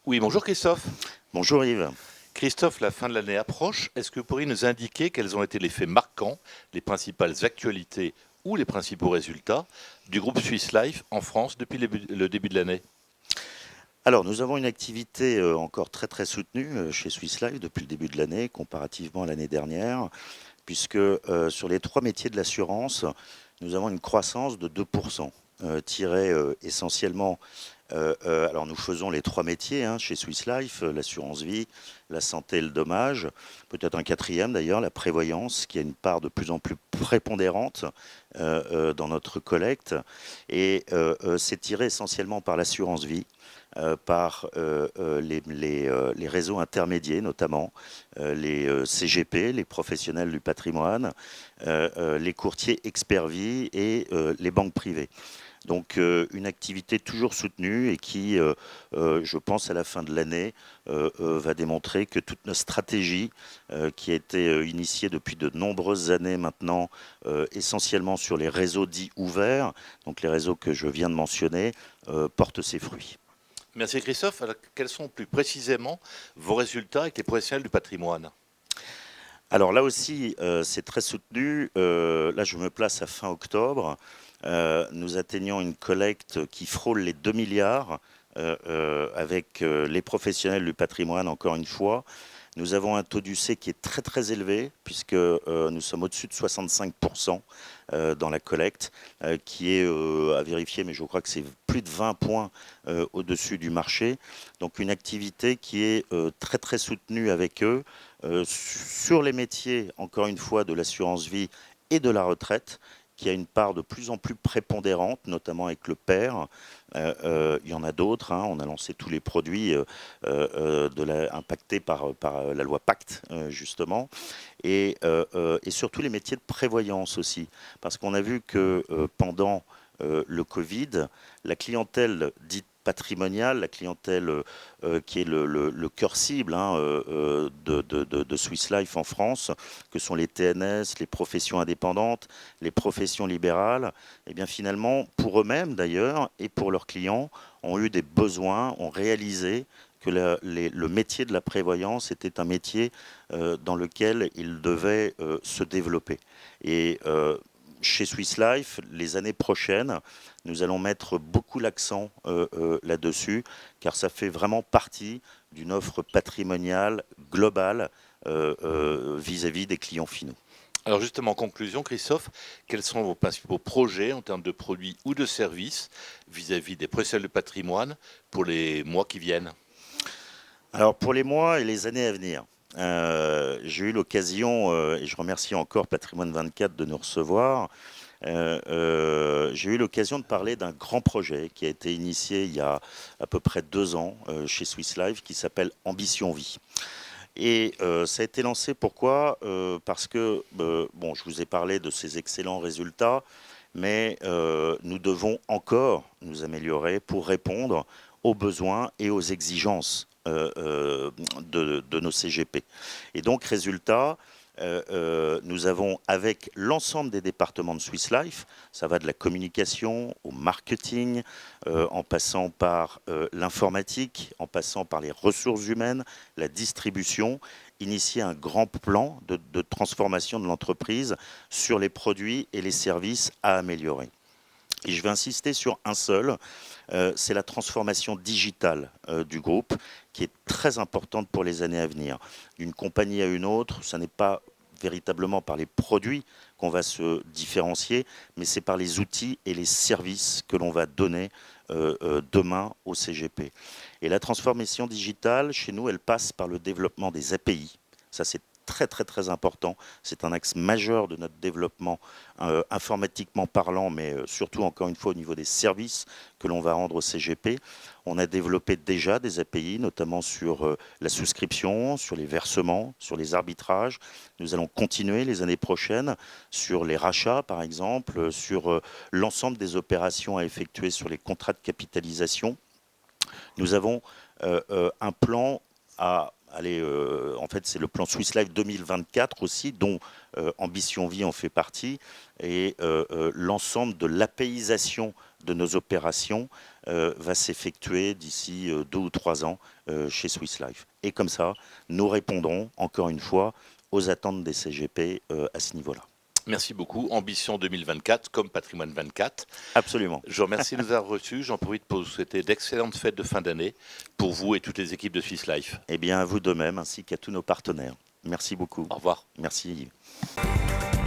Oui, bonjour Christophe. Bonjour Yves. Christophe, la fin de l'année approche. Est-ce que vous pourriez nous indiquer quels ont été les faits marquants, les principales actualités ou les principaux résultats du groupe Swiss Life en France depuis le début de l'année? Alors, nous avons une activité encore très très soutenue chez Swiss Life depuis le début de l'année, comparativement à l'année dernière, puisque sur les trois métiers de l'assurance, nous avons une croissance de 2%, tirée essentiellement. Alors, nous faisons les trois métiers chez Swiss Life, l'assurance vie, la santé et le dommage, peut-être un quatrième d'ailleurs, la prévoyance, qui a une part de plus en plus prépondérante dans notre collecte. Et c'est tiré essentiellement par l'assurance vie. Par les réseaux intermédiaires, notamment les CGP, les professionnels du patrimoine, les courtiers expert vie et les banques privées. Donc une activité toujours soutenue et qui, je pense, à la fin de l'année, va démontrer que toute notre stratégie, qui a été initiée depuis de nombreuses années maintenant, essentiellement sur les réseaux dits ouverts, donc les réseaux que je viens de mentionner, porte ses fruits. Merci Christophe. Alors, quels sont plus précisément vos résultats avec les professionnels du patrimoine? Alors là aussi, c'est très soutenu. Là, je me place à fin octobre. Nous atteignons une collecte qui frôle les 2 milliards avec les professionnels du patrimoine, encore une fois. Nous avons un taux d'UC qui est très très élevé, puisque nous sommes au-dessus de 65% dans la collecte, qui est à vérifier, mais je crois que c'est plus de 20 points au-dessus du marché. Donc une activité qui est très très soutenue avec eux sur les métiers, encore une fois, de l'assurance vie et de la retraite, qui a une part de plus en plus prépondérante, notamment avec le PER. Il y en a d'autres. On a lancé tous les produits impactés par la loi Pacte, justement. Et surtout les métiers de prévoyance aussi. Parce qu'on a vu que pendant le Covid, la clientèle dite patrimoniale, la clientèle qui est le cœur cible de Swiss Life en France, que sont les TNS, les professions indépendantes, les professions libérales, et bien finalement, pour eux-mêmes d'ailleurs, et pour leurs clients, ont eu des besoins, ont réalisé que le métier de la prévoyance était un métier dans lequel ils devaient se développer. Et chez Swiss Life, les années prochaines, nous allons mettre beaucoup l'accent là-dessus, car ça fait vraiment partie d'une offre patrimoniale globale vis-à-vis des clients finaux. Alors justement, en conclusion, Christophe, quels sont vos principaux projets en termes de produits ou de services vis-à-vis des professionnels du patrimoine pour les mois qui viennent? Alors pour les mois et les années à venir, j'ai eu l'occasion, et je remercie encore Patrimoine 24 de nous recevoir, j'ai eu l'occasion de parler d'un grand projet qui a été initié il y a à peu près 2 ans chez Swiss Life, qui s'appelle Ambition Vie. Et ça a été lancé pourquoi parce que, bon, je vous ai parlé de ces excellents résultats, mais nous devons encore nous améliorer pour répondre aux besoins et aux exigences de nos CGP. Et donc, résultat, nous avons, avec l'ensemble des départements de Swiss Life, ça va de la communication au marketing, en passant par l'informatique, en passant par les ressources humaines, la distribution, initier un grand plan de transformation de l'entreprise sur les produits et les services à améliorer. Et je vais insister sur un seul, c'est la transformation digitale du groupe, qui est très importante pour les années à venir. D'une compagnie à une autre, ça n'est pas véritablement par les produits qu'on va se différencier, mais c'est par les outils et les services que l'on va donner demain au CGP. Et la transformation digitale, chez nous, elle passe par le développement des API. Ça, c'est très très très important. C'est un axe majeur de notre développement informatiquement parlant, mais surtout encore une fois au niveau des services que l'on va rendre au CGP. On a développé déjà des API, notamment sur la souscription, sur les versements, sur les arbitrages. Nous allons continuer les années prochaines sur les rachats, par exemple, sur l'ensemble des opérations à effectuer sur les contrats de capitalisation. Nous avons un plan à allez, en fait, c'est le plan Swiss Life 2024 aussi, dont Ambition Vie en fait partie, et l'ensemble de l'apéisation de nos opérations va s'effectuer d'ici 2 ou 3 ans chez Swiss Life. Et comme ça, nous répondrons encore une fois aux attentes des CGP à ce niveau-là. Merci beaucoup. Ambition 2024 comme Patrimoine 24. Absolument. Je vous remercie de nous avoir reçus. J'en profite pour vous souhaiter d'excellentes fêtes de fin d'année pour vous et toutes les équipes de Swiss Life. Eh bien, à vous de même, ainsi qu'à tous nos partenaires. Merci beaucoup. Au revoir. Merci Yves.